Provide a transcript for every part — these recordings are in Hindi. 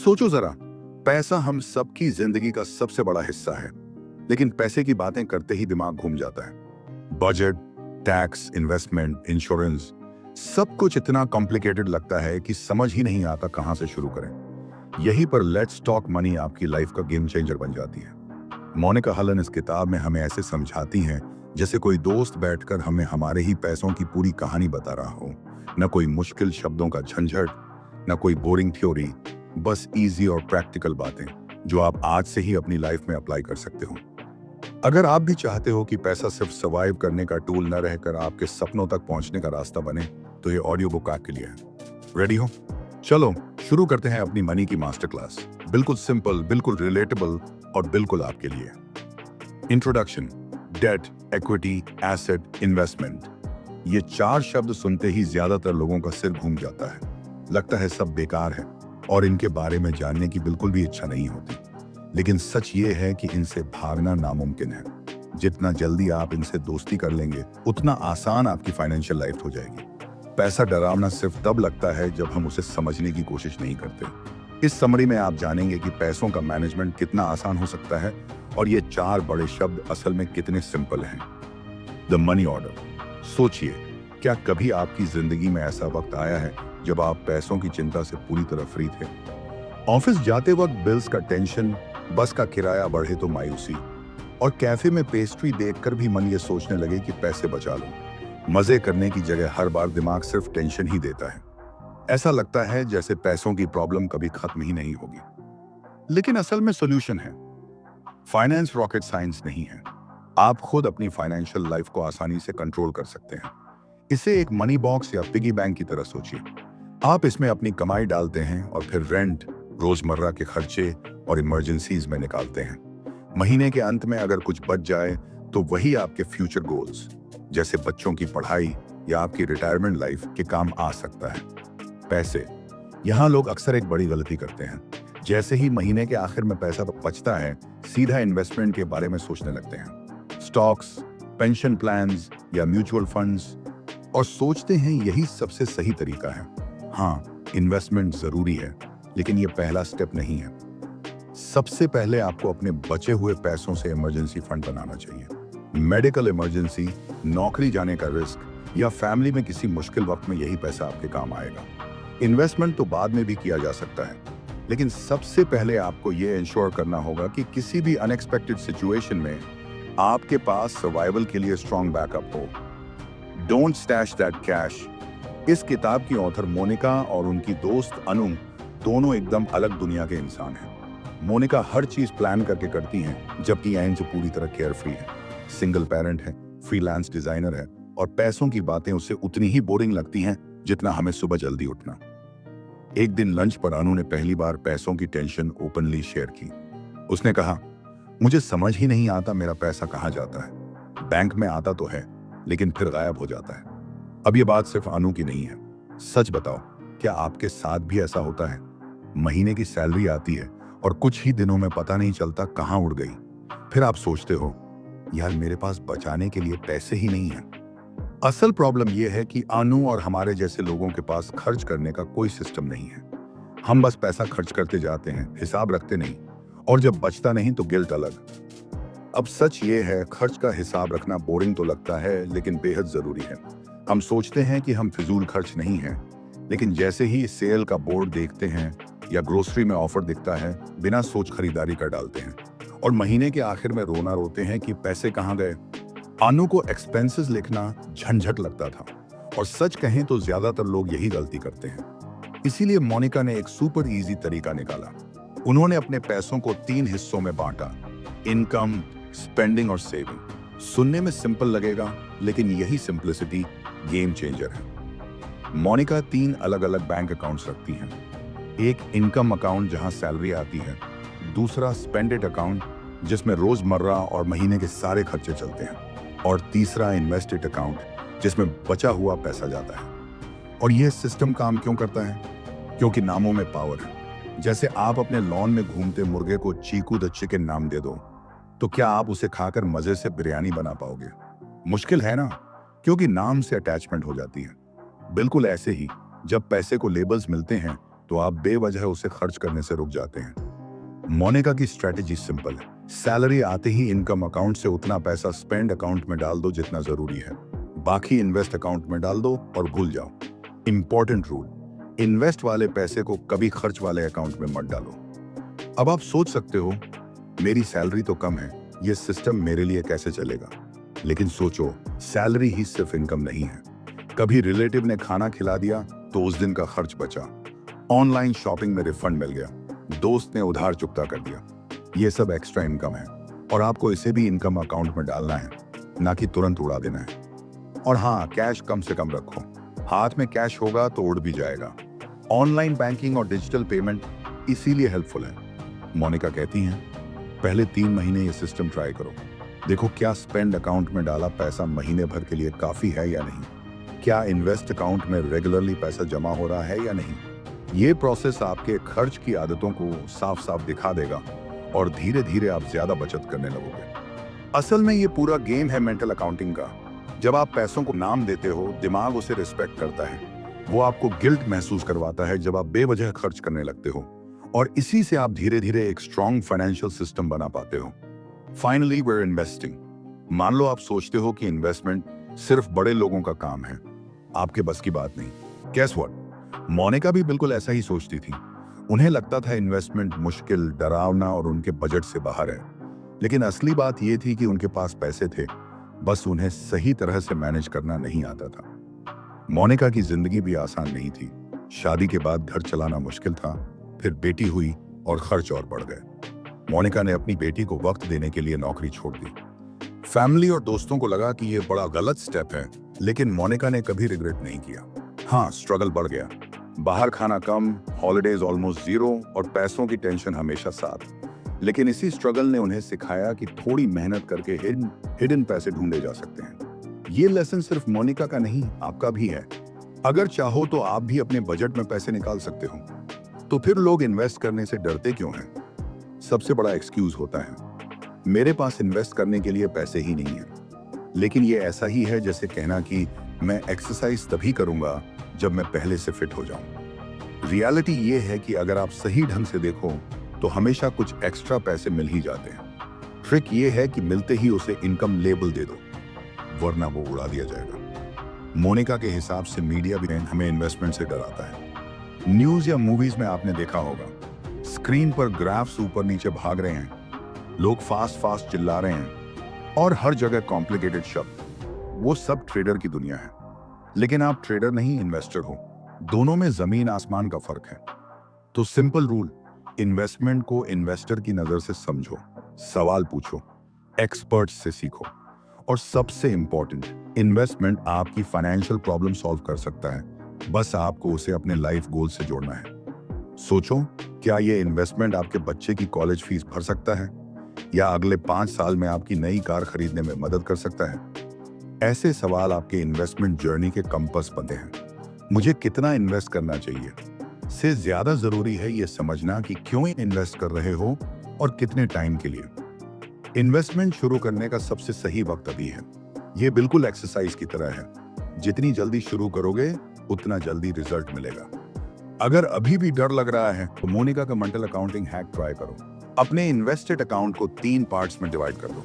सोचो जरा, पैसा हम सबकी जिंदगी का सबसे बड़ा हिस्सा है, लेकिन पैसे की बातें करते ही दिमाग घूम जाता है। बजट, टैक्स, इन्वेस्टमेंट, इंश्योरेंस, सब कुछ इतना कॉम्प्लिकेटेड लगता है कि समझ ही नहीं आता कहां से शुरू करें। यहीं पर लेट्स टॉक मनी आपकी लाइफ का गेम चेंजर बन जाती है। मोनिका हलन इस किताब में हमें ऐसे समझाती हैं जैसे कोई दोस्त बैठकर हमें हमारे ही पैसों की पूरी कहानी बता रहा हो। न कोई मुश्किल शब्दों का झंझट, न कोई बोरिंग थ्योरी, बस इजी और प्रैक्टिकल बातें जो आप आज से ही अपनी लाइफ में अप्लाई कर सकते हो। अगर आप भी चाहते हो कि पैसा सिर्फ सर्वाइव करने का टूल न रहकर आपके सपनों तक पहुंचने का रास्ता बने, तो ये ऑडियो बुक आपके लिए है। रेडी हो? चलो शुरू करते हैं अपनी मनी की मास्टर क्लास। बिल्कुल सिंपल, बिल्कुल रिलेटेबल और बिल्कुल आपके लिए। Introduction. Debt, equity, asset, investment, ये 4 शब्द सुनते ही ज्यादातर लोगों का सिर घूम जाता है। लगता है सब बेकार है और इनके बारे में जानने की बिल्कुल भी इच्छा नहीं होती। लेकिन सच ये है कि इनसे भागना नामुमकिन है। जितना जल्दी आप इनसे दोस्ती कर लेंगे, उतना आसान आपकी फाइनेंशियल लाइफ हो जाएगी। पैसा डरावना सिर्फ तब लगता है जब हम उसे समझने की कोशिश नहीं करते। इस समरी में आप जानेंगे कि पैसों का मैनेजमेंट कितना आसान हो सकता है और ये 4 बड़े शब्द असल में कितने सिंपल हैं। The money order. सोचिए, क्या कभी आपकी जिंदगी में ऐसा वक्त आया है जब आप पैसों की चिंता से पूरी तरह फ्री थे? ऑफिस जाते वक्त बिल्स का टेंशन, बस का किराया बढ़े तो मायूसी, और कैफे में पेस्ट्री देखकर भी मन ये सोचने लगे कि पैसे बचा लो। मजे करने की जगह हर बार दिमाग सिर्फ टेंशन ही देता है। ऐसा लगता है जैसे पैसों की प्रॉब्लम कभी खत्म ही नहीं होगी। लेकिन असल में सॉल्यूशन है। फाइनेंस रॉकेट साइंस नहीं है। आप खुद अपनी फाइनेंशियल लाइफ को आसानी से कंट्रोल कर सकते हैं। इसे एक मनी बॉक्स या पिगी बैंक की तरह सोचिए। आप इसमें अपनी कमाई डालते हैं और फिर रेंट, रोजमर्रा के खर्चे और इमरजेंसीज में निकालते हैं। महीने के अंत में अगर कुछ बच जाए तो वही आपके फ्यूचर गोल्स, जैसे बच्चों की पढ़ाई या आपकी रिटायरमेंट लाइफ, के काम आ सकता है। पैसे, यहाँ लोग अक्सर एक बड़ी गलती करते हैं। जैसे ही महीने के आखिर में पैसा बचता है, सीधा इन्वेस्टमेंट के बारे में सोचने लगते हैं। स्टॉक्स, पेंशन प्लान्स या म्यूचुअल फंड्स, और सोचते हैं यही सबसे सही तरीका है। हाँ, इन्वेस्टमेंट जरूरी है, लेकिन ये पहला स्टेप नहीं है। सबसे पहले आपको अपने बचे हुए पैसों से इमरजेंसी फंड बनाना चाहिए। मेडिकल इमरजेंसी, नौकरी जाने का रिस्क या फैमिली में किसी मुश्किल वक्त में यही पैसा आपके काम आएगा। इन्वेस्टमेंट तो बाद में भी किया जा सकता है, लेकिन सबसे पहले आपको ये इंश्योर करना होगा कि किसी भी अनएक्सपेक्टेड सिचुएशन में आपके पास सर्वाइवल के लिए स्ट्रॉन्ग बैकअप हो। Don't stash that cash. इस किताब की ऑथर मोनिका और उनकी दोस्त अनु दोनों एकदम अलग दुनिया के इंसान हैं। मोनिका हर चीज प्लान करके करती हैं, जबकि एंज पूरी तरह केयर फ्री है। सिंगल पेरेंट है, फ्रीलांस डिजाइनर है, और पैसों की बातें उसे उतनी ही बोरिंग लगती हैं जितना हमें सुबह जल्दी उठना। एक दिन लंच पर अनु ने पहली बार पैसों की टेंशन ओपनली शेयर की। उसने कहा, मुझे समझ ही नहीं आता मेरा पैसा कहाँ जाता है। बैंक में आता तो है, लेकिन फिर गायब हो जाता है। अब ये बात सिर्फ अनु की नहीं है। सच बताओ, क्या आपके साथ भी ऐसा होता है? महीने की सैलरी आती है और कुछ ही दिनों में पता नहीं चलता कहाँ उड़ गई। फिर आप सोचते हो, यार मेरे पास बचाने के लिए पैसे ही नहीं है। असल प्रॉब्लम यह है कि अनु और हमारे जैसे लोगों के पास खर्च करने का कोई सिस्टम नहीं है। हम बस पैसा खर्च करते जाते हैं, हिसाब रखते नहीं, और जब बचता नहीं तो गिल्ट अलग। अब सच ये है, खर्च का हिसाब रखना बोरिंग तो लगता है, लेकिन बेहद जरूरी है। हम सोचते हैं कि हम फिजूल खर्च नहीं हैं, लेकिन जैसे ही सेल का बोर्ड देखते हैं या ग्रोसरी में ऑफर दिखता है, बिना सोच खरीदारी कर डालते हैं, और महीने के आखिर में रोना रोते हैं कि पैसे कहाँ गए। अनु को एक्सपेंसेस लिखना झंझट लगता था, और सच कहें तो ज्यादातर लोग यही गलती करते हैं। इसीलिए मोनिका ने एक सुपर इजी तरीका निकाला। उन्होंने अपने पैसों को 3 हिस्सों में बांटा: इनकम, स्पेंडिंग और सेविंग। सुनने में सिंपल लगेगा, लेकिन यही सिंपलिसिटी गेम चेंजर है। मोनिका 3 अलग अलग बैंक अकाउंट्स रखती हैं। एक इनकम अकाउंट जहां सैलरी आती है, दूसरा स्पेंडेड अकाउंट जिसमें रोजमर्रा और महीने के सारे खर्चे चलते हैं, और तीसरा इन्वेस्टेड अकाउंट जिसमें बचा हुआ पैसा जाता है। और यह सिस्टम काम क्यों करता है? क्योंकि नामों में पावर है। जैसे आप अपने लॉन में घूमते मुर्गे को चीकू द चिकन नाम दे दो, तो क्या आप उसे खाकर मजे से बिरयानी बना पाओगे? मुश्किल है ना, क्योंकि नाम से अटैचमेंट हो जाती है। बिल्कुल ऐसे ही जब पैसे को लेबल्स मिलते हैं तो आप बेवजह उसे खर्च करने से रुक जाते हैं। मोनिका की स्ट्रेटेजी सिंपल है। सैलरी आते ही इनकम अकाउंट से उतना पैसा स्पेंड अकाउंट में डाल दो जितना जरूरी है, बाकी इन्वेस्ट अकाउंट में डाल दो और भूल जाओ। इंपॉर्टेंट रूल, इन्वेस्ट वाले पैसे को कभी खर्च वाले अकाउंट में मत डालो। अब आप सोच सकते हो मेरी सैलरी तो कम है, ये सिस्टम मेरे लिए कैसे चलेगा? लेकिन सोचो, सैलरी ही सिर्फ इनकम नहीं है। कभी रिलेटिव ने खाना खिला दिया तो उस दिन का खर्च बचा, ऑनलाइन शॉपिंग में रिफंड मिल गया, दोस्त ने उधार चुकता कर दिया, ये सब एक्स्ट्रा इनकम है और आपको इसे भी इनकम अकाउंट में डालना है, ना कि तुरंत उड़ा देना है। और हाँ, कैश कम से कम रखो, हाथ में कैश होगा तो उड़ भी जाएगा। ऑनलाइन बैंकिंग और डिजिटल पेमेंट इसीलिए हेल्पफुल है। मोनिका कहती हैं, पहले 3 महीने ये सिस्टम ट्राई करो, देखो क्या स्पेंड अकाउंट में डाला पैसा महीने भर के लिए काफी है या नहीं, क्या इन्वेस्ट अकाउंट में रेगुलरली पैसा जमा हो रहा है या नहीं। ये प्रोसेस आपके खर्च की आदतों को साफ साफ दिखा देगा और धीरे धीरे आप ज्यादा बचत करने लगोगे। असल में ये पूरा गेम है मेंटल अकाउंटिंग का। जब आप पैसों को नाम देते हो, दिमाग उसे रिस्पेक्ट करता है। वो आपको गिल्ट महसूस करवाता है जब आप बेवजह खर्च करने लगते हो, और इसी से आप धीरे धीरे एक स्ट्रॉन्ग फाइनेंशियल सिस्टम बना पाते हो। Finally we are investing. मान लो आप सोचते हो कि इन्वेस्टमेंट सिर्फ बड़े लोगों का काम है, आपके बस की बात नहीं। गेस व्हाट, मोनिका भी बिल्कुल ऐसा ही सोचती थी। उन्हें लगता था इन्वेस्टमेंट मुश्किल, डरावना और उनके बजट से बाहर है। लेकिन असली बात यह थी कि उनके पास पैसे थे, बस उन्हें सही तरह से मैनेज करना नहीं आता था। मोनिका की जिंदगी भी आसान नहीं थी। शादी के बाद घर चलाना मुश्किल था, फिर बेटी हुई और खर्च और बढ़ गए। मोनिका ने अपनी बेटी को वक्त देने के लिए नौकरी छोड़ दी। फैमिली और दोस्तों को लगा कि यह बड़ा गलत स्टेप है, लेकिन मोनिका ने कभी रिग्रेट नहीं किया। हाँ, स्ट्रगल बढ़ गया, बाहर खाना कम, हॉलिडेज ऑलमोस्ट जीरो और पैसों की टेंशन हमेशा साथ। लेकिन इसी स्ट्रगल ने उन्हें सिखाया कि थोड़ी मेहनत करके हिडन पैसे ढूंढे जा सकते हैं। ये लेसन सिर्फ मोनिका का नहीं, आपका भी है। अगर चाहो तो आप भी अपने बजट में पैसे निकाल सकते हो। तो फिर लोग इन्वेस्ट करने से डरते क्यों हैं? सबसे बड़ा एक्सक्यूज होता है, मेरे पास इन्वेस्ट करने के लिए पैसे ही नहीं है। लेकिन ये ऐसा ही है जैसे कहना कि मैं एक्सरसाइज तभी करूंगा जब मैं पहले से फिट हो जाऊं। रियलिटी ये है कि अगर आप सही ढंग से देखो तो हमेशा कुछ एक्स्ट्रा पैसे मिल ही जाते हैं। ट्रिक ये है कि मिलते ही उसे इनकम लेबल दे दो, वरना वो उड़ा दिया जाएगा। मोनिका के हिसाब से मीडिया भी हमें इन्वेस्टमेंट से डराता है। न्यूज या मूवीज में आपने देखा होगा, स्क्रीन पर ग्राफ्स ऊपर नीचे भाग रहे हैं, लोग फास्ट चिल्ला रहे हैं और हर जगह कॉम्प्लिकेटेड शब्द। वो सब ट्रेडर की दुनिया है। लेकिन आप ट्रेडर नहीं, इन्वेस्टर हो। दोनों में जमीन आसमान का फर्क है। तो सिंपल रूल, इन्वेस्टमेंट को इन्वेस्टर की नजर से समझो, सवाल पूछो, एक्सपर्ट्स से सीखो, और सबसे इंपॉर्टेंट, इन्वेस्टमेंट आपकी फाइनेंशियल प्रॉब्लम सॉल्व कर सकता है, बस आपको उसे अपने लाइफ गोल से जोड़ना है। सोचो, क्या ये इन्वेस्टमेंट आपके बच्चे की कॉलेज फीस भर सकता है, या अगले 5 साल में आपकी नई कार खरीदने में मदद कर सकता है? ऐसे सवाल आपके इन्वेस्टमेंट जर्नी के कंपास बनते हैं। मुझे कितना इन्वेस्ट करना चाहिए से ज्यादा जरूरी है ये समझना कि क्यों इन्वेस्ट कर रहे हो और कितने टाइम के लिए। इन्वेस्टमेंट शुरू करने का सबसे सही वक्त अभी है। ये बिल्कुल एक्सरसाइज की तरह है, जितनी जल्दी शुरू करोगे उतना जल्दी रिजल्ट मिलेगा। अगर अभी भी डर लग रहा है तो मोनिका का मेंटल अकाउंटिंग हैक ट्राई करो। अपने इन्वेस्टेड अकाउंट को 3 पार्ट्स में डिवाइड कर दो।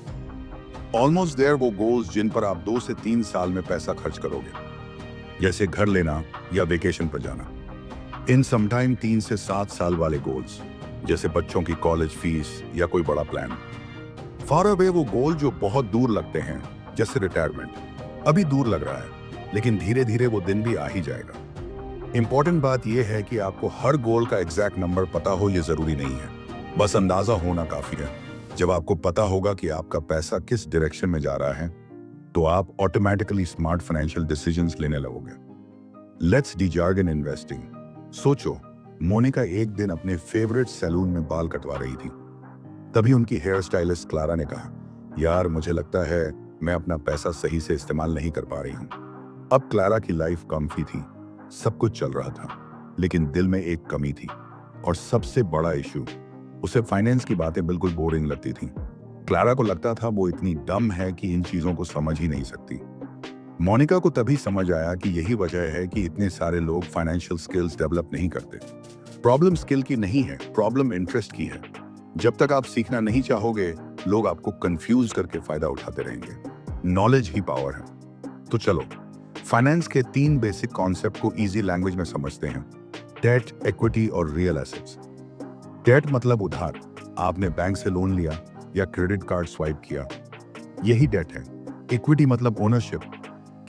ऑलमोस्ट देयर वो गोल्स जिन पर आप 2 से 3 साल में पैसा खर्च करोगे, जैसे घर लेना या वेकेशन पर जाना। इन समटाइम 3 से 7 साल वाले गोल्स, जैसे बच्चों की कॉलेज फीस या कोई बड़ा प्लान। फार अवे वो गोल जो बहुत दूर लगते हैं, जैसे रिटायरमेंट। अभी दूर लग रहा है, लेकिन धीरे धीरे वो दिन भी आ ही जाएगा। इंपॉर्टेंट बात यह है कि आपको हर गोल का एग्जैक्ट नंबर पता हो, ये जरूरी नहीं है, बस अंदाजा होना काफी है। जब आपको पता होगा कि आपका पैसा किस डायरेक्शन में जा रहा है, तो आप ऑटोमेटिकली स्मार्ट फाइनेंशियल डिसीजंस लेने लगोगे। Let's dejargon investing. सोचो, मोनिका एक दिन अपने फेवरेट सैलून में बाल कटवा रही थी। तभी उनकी हेयर स्टाइलिस्ट क्लारा ने कहा, यार मुझे लगता है मैं अपना पैसा सही से इस्तेमाल नहीं कर पा रही हूँ। अब क्लारा की लाइफ कम्फी थी, सब कुछ चल रहा था, लेकिन दिल में एक कमी थी, और सबसे बड़ा इशू, उसे फाइनेंस की बातें बिल्कुल बोरिंग लगती थी। क्लारा को लगता था वो इतनी डम है कि इन चीजों को समझ ही नहीं सकती। मोनिका को तभी समझ आया कि यही वजह है कि इतने सारे लोग फाइनेंशियल स्किल्स डेवलप नहीं करते। प्रॉब्लम स्किल की नहीं है, प्रॉब्लम इंटरेस्ट की है। जब तक आप सीखना नहीं चाहोगे, लोग आपको कंफ्यूज करके फायदा उठाते रहेंगे। नॉलेज ही पावर है। तो चलो फाइनेंस के 3 बेसिक कॉन्सेप्ट को इजी लैंग्वेज में समझते हैं। डेट, इक्विटी और रियल एसेट्स। डेट मतलब उधार, आपने बैंक से लोन लिया या क्रेडिट कार्ड स्वाइप किया, यही डेट है। इक्विटी मतलब ओनरशिप,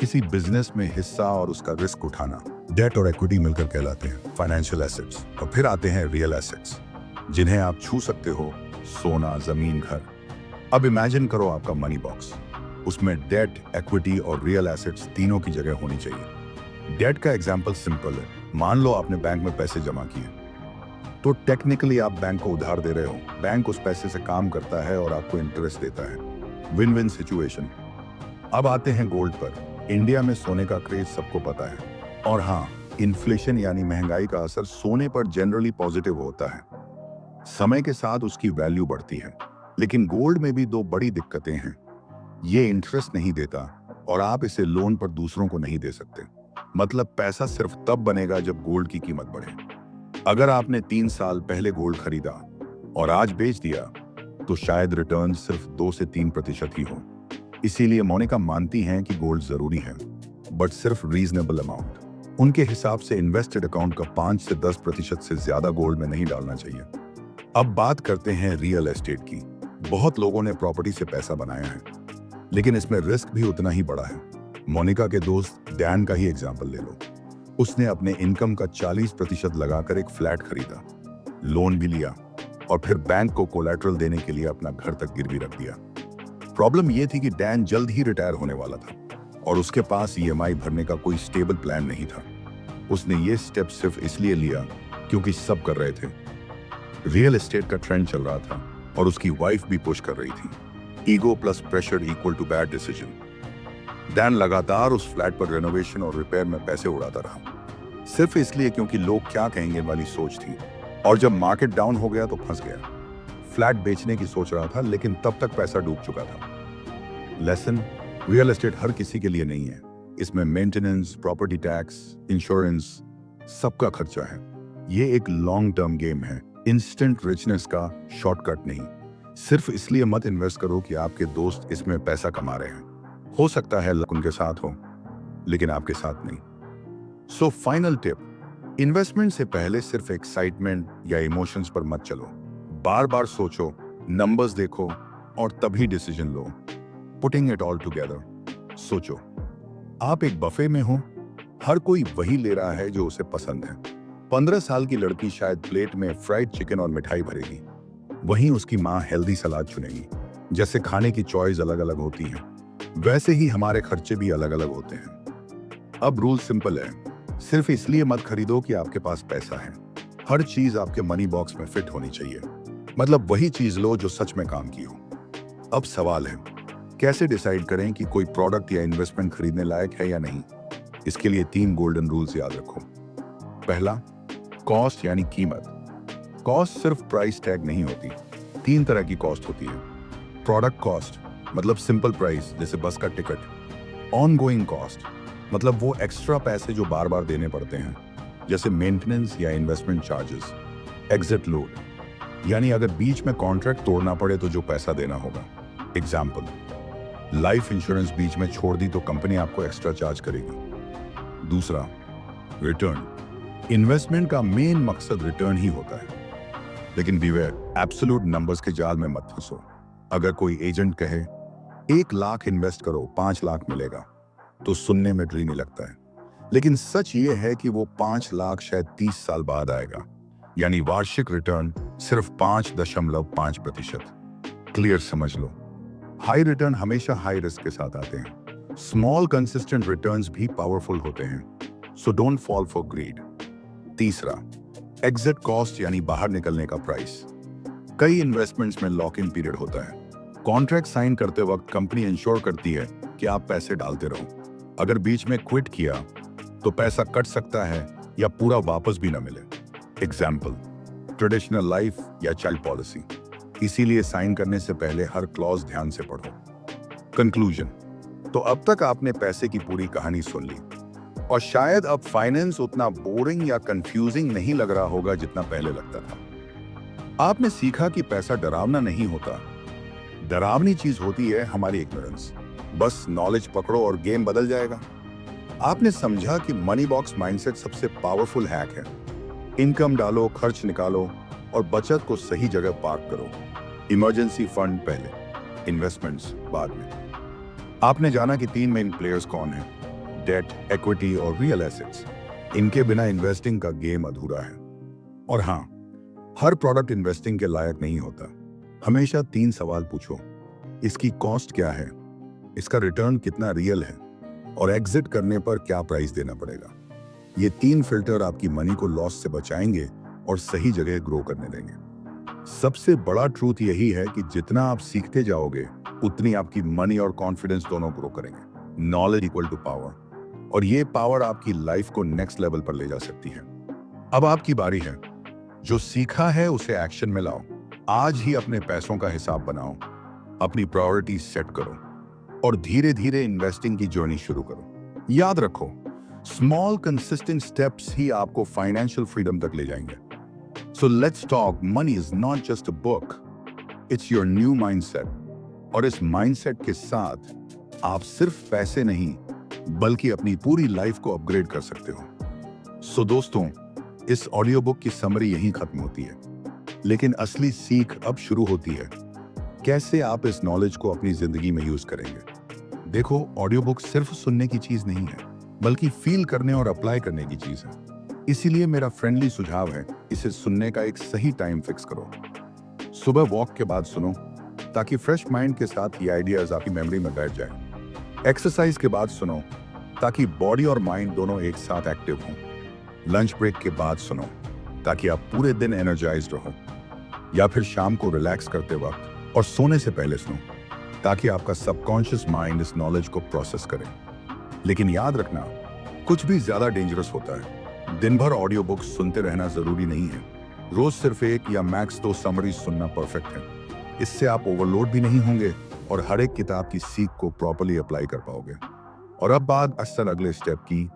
किसी बिजनेस में हिस्सा और उसका रिस्क उठाना। डेट और इक्विटी मिलकर कहलाते हैं फाइनेंशियल एसेट्स। और फिर आते हैं रियल एसेट्स, जिन्हें आप छू सकते हो, सोना, जमीन, घर। अब इमेजिन करो आपका मनी बॉक्स, उसमें डेट, इक्विटी और रियल एसेट्स तीनों की जगह होनी चाहिए। डेट का एग्जांपल सिंपल है। मान लो आपने बैंक में पैसे जमा किए, तो टेक्निकली आप बैंक को उधार दे रहे हो। बैंक उस पैसे से काम करता है और आपको इंटरेस्ट देता है। Win win situation. अब आते हैं गोल्ड पर। इंडिया में सोने का क्रेज सबको पता है, और हाँ, इन्फ्लेशन यानी महंगाई का असर सोने पर जनरली पॉजिटिव होता है। समय के साथ उसकी वैल्यू बढ़ती है। लेकिन गोल्ड में भी 2 बड़ी दिक्कतें हैं। ये इंटरेस्ट नहीं देता और आप इसे लोन पर दूसरों को नहीं दे सकते। मतलब पैसा सिर्फ तब बनेगा जब गोल्ड की कीमत बढ़े। अगर आपने 3 साल पहले गोल्ड खरीदा और आज बेच दिया, तो शायद रिटर्न सिर्फ 2 से 3% ही हो। इसीलिए मोनिका मानती हैं कि गोल्ड जरूरी है, बट सिर्फ रीजनेबल अमाउंट। उनके हिसाब से इन्वेस्टेड अकाउंट का 5 से 10% से ज्यादा गोल्ड में नहीं डालना चाहिए। अब बात करते हैं रियल एस्टेट की। बहुत लोगों ने प्रॉपर्टी से पैसा बनाया है, लेकिन इसमें रिस्क भी उतना ही बड़ा है। मोनिका के दोस्त डैन का ही एग्जाम्पल ले लो। उसने अपने इनकम का 40% लगाकर एक फ्लैट खरीदा, लोन भी लिया और फिर बैंक को कोलैटरल देने के लिए अपना घर तक गिरवी रख दिया। प्रॉब्लम यह थी कि डैन जल्द ही रिटायर होने वाला था और उसके पास ईएमआई भरने का कोई स्टेबल प्लान नहीं था। उसने ये स्टेप सिर्फ इसलिए लिया क्योंकि सब कर रहे थे। रियल एस्टेट का ट्रेंड चल रहा था और उसकी वाइफ भी पुश कर रही थी। Ego plus pressure equal to bad decision. Dan लगातार उस फ्लैट पर रेनोवेशन और रिपेयर में पैसे उड़ाता रहा, सिर्फ इसलिए क्योंकि लोग क्या कहेंगे वाली सोच थी। और जब मार्केट डाउन हो गया तो फंस गया। फ्लैट बेचने की सोच रहा था, लेकिन तब तक पैसा डूब चुका था। लेसन, रियल एस्टेट हर किसी के लिए नहीं है। इसमें मेंटेनेंस, प्रॉपर्टी टैक्स, इंश्योरेंस, सबका खर्चा है। ये एक लॉन्ग टर्म गेम है, इंस्टेंट रिचनेस का शॉर्टकट नहीं। सिर्फ इसलिए मत इन्वेस्ट करो कि आपके दोस्त इसमें पैसा कमा रहे हैं। हो सकता है लक उनके साथ हो, लेकिन आपके साथ नहीं। सो फाइनल टिप, इन्वेस्टमेंट से पहले सिर्फ एक्साइटमेंट या इमोशंस पर मत चलो। बार बार सोचो, नंबर्स देखो और तभी decision low. Putting it all together. सोचो, आप एक बफे में हो, हर कोई वही ले रहा है जो उसे पसंद है। 15 साल की लड़की शायद प्लेट में फ्राइड चिकन और मिठाई भरेगी, वहीं उसकी माँ हेल्दी सलाद चुनेगी। जैसे खाने की चॉइस अलग अलग होती है, वैसे ही हमारे खर्चे भी अलग अलग होते हैं। अब रूल सिंपल है, सिर्फ इसलिए मत खरीदो कि आपके पास पैसा है। हर चीज आपके मनी बॉक्स में फिट होनी चाहिए। मतलब वही चीज लो जो सच में काम की हो। अब सवाल है, कैसे डिसाइड करें कि कोई प्रोडक्ट या इन्वेस्टमेंट खरीदने लायक है या नहीं? इसके लिए 3 गोल्डन रूल्स याद रखो। पहला, कॉस्ट यानी कीमत। कॉस्ट सिर्फ प्राइस टैग नहीं होती। 3 तरह की कॉस्ट होती है। प्रोडक्ट कॉस्ट मतलब सिंपल प्राइस, जैसे बस का टिकट। ऑन गोइंग कॉस्ट मतलब वो एक्स्ट्रा पैसे जो बार बार देने पड़ते हैं, जैसे मेंटेनेंस या इन्वेस्टमेंट चार्जेस। एग्जिट लोड यानी अगर बीच में कॉन्ट्रैक्ट तोड़ना पड़े तो जो पैसा देना होगा। एग्जाम्पल, लाइफ इंश्योरेंस बीच में छोड़ दी तो कंपनी आपको एक्स्ट्रा चार्ज करेगी। दूसरा, रिटर्न। इन्वेस्टमेंट का मेन मकसद रिटर्न ही होता है, लेकिन बीवेयर, एब्सोल्यूट नंबर्स के जाल में मत फंसो। अगर कोई एजेंट कहे 1 लाख इन्वेस्ट करो 5 लाख मिलेगा, तो सुनने में ड्रीमी लगता है। लेकिन सच ये है कि वो 5 लाख शायद 30 साल बाद आएगा। यानी वार्षिक रिटर्न सिर्फ 5.5%। क्लियर समझ लो, हाई रिटर्न हमेशा हाई रिस्क के साथ आते हैं। स्मॉल कंसिस्टेंट रिटर्न्स भी पावरफुल होते हैं। So don't fall for greed. तीसरा, एग्जिट कॉस्ट यानी बाहर निकलने का प्राइस। कई इन्वेस्टमेंट्स में लॉक इन पीरियड होता है। कॉन्ट्रैक्ट साइन करते वक्त कंपनी इंश्योर करती है कि आप पैसे डालते रहो। अगर बीच में क्विट किया तो पैसा कट सकता है या पूरा वापस भी ना मिले। एग्जाम्पल, ट्रेडिशनल लाइफ या चाइल्ड पॉलिसी। इसीलिए साइन करने से पहले हर क्लॉज ध्यान से पढ़ो। कंक्लूजन, तो अब तक आपने पैसे की पूरी कहानी सुन ली। और शायद अब फाइनेंस उतना बोरिंग या कंफ्यूजिंग नहीं लग रहा होगा जितना पहले लगता था। आपने सीखा कि पैसा डरावना नहीं होता। डरावनी चीज होती है हमारी इग्नोरेंस। बस नॉलेज पकड़ो और गेम बदल जाएगा। आपने समझा कि मनी बॉक्स माइंडसेट सबसे पावरफुल हैक है। इनकम डालो, खर्च निकालो और बचत को सही जगह पार्क करो। इमरजेंसी फंड पहले, इन्वेस्टमेंट्स बाद में। आपने जाना कि 3 मेन प्लेयर्स कौन हैं: डेट, इक्विटी और रियल एसेट्स। इनके बिना इन्वेस्टिंग का गेम अधूरा है। और हाँ, हर प्रोडक्ट इन्वेस्टिंग के लायक नहीं होता। हमेशा 3 सवाल पूछो: इसकी कॉस्ट क्या है, इसका रिटर्न कितना रियल है, और एग्जिट करने पर क्या प्राइस देना पड़ेगा। ये 3 फिल्टर आपकी मनी को लॉस से बचाएंगे और सही जगह ग्रो करने देंगे। सबसे बड़ा ट्रूथ यही है कि जितना आप सीखते जाओगे उतनी आपकी मनी और कॉन्फिडेंस दोनों ग्रो करेंगे। नॉलेज इक्वल टू पावर, और ये पावर आपकी लाइफ को नेक्स्ट लेवल पर ले जा सकती है। अब आपकी बारी है। जो सीखा है उसे एक्शन में लाओ। आज ही अपने पैसों का हिसाब बनाओ, अपनी प्रायोरिटी सेट करो और धीरे धीरे इन्वेस्टिंग की जर्नी शुरू करो। याद रखो, स्मॉल कंसिस्टेंट स्टेप्स ही आपको फाइनेंशियल फ्रीडम तक ले जाएंगे। So let's talk money is not just a book, it's your new mindset. और इस माइंडसेट के साथ आप सिर्फ पैसे नहीं बल्कि अपनी पूरी लाइफ को अपग्रेड कर सकते हो। सो दोस्तों, इस ऑडियो बुक की समरी यहीं खत्म होती है, लेकिन असली सीख अब शुरू होती है। कैसे आप इस नॉलेज को अपनी जिंदगी में यूज करेंगे। देखो, ऑडियो बुक सिर्फ सुनने की चीज नहीं है, बल्कि फील करने और अप्लाई करने की चीज है। इसीलिए मेरा फ्रेंडली सुझाव है, इसे सुनने का एक सही टाइम फिक्स करो। सुबह वॉक के बाद सुनो, ताकि फ्रेश माइंड के साथ ये आइडियाज आपकी मेमोरी में बैठ जाए। एक्सरसाइज के बाद सुनो, ताकि बॉडी और माइंड दोनों एक साथ एक्टिव हों। लंच ब्रेक के बाद सुनो, ताकि आप पूरे दिन एनर्जाइज्ड रहो। या फिर शाम को रिलैक्स करते वक्त और सोने से पहले सुनो, ताकि आपका सबकॉन्शियस माइंड इस नॉलेज को प्रोसेस करे। लेकिन याद रखना, कुछ भी ज्यादा डेंजरस होता है। दिन भर ऑडियो बुक्स सुनते रहना जरूरी नहीं है। रोज सिर्फ 1 या मैक्स 2 समरीज सुनना परफेक्ट है। इससे आप ओवरलोड भी नहीं होंगे और हर एक किताब की सीख को प्रॉपर्ली अप्लाई कर पाओगे। और अब बात असल अगले स्टेप की।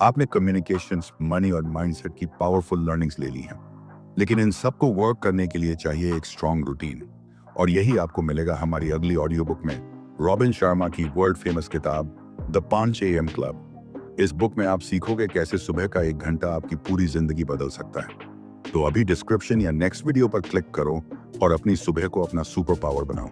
आपने कम्युनिकेशंस, मनी और माइंडसेट की पावरफुल लर्निंग्स ले ली हैं, लेकिन इन सबको वर्क करने के लिए चाहिए एक स्ट्रॉन्ग रूटीन। और यही आपको मिलेगा हमारी अगली ऑडियो बुक में, रॉबिन शर्मा की वर्ल्ड फेमस किताब द 5 AM क्लब। इस बुक में आप सीखोगे कैसे सुबह का 1 घंटा आपकी पूरी जिंदगी बदल सकता है। तो अभी डिस्क्रिप्शन या नेक्स्ट वीडियो पर क्लिक करो और अपनी सुबह को अपना सुपर पावर बनाओ।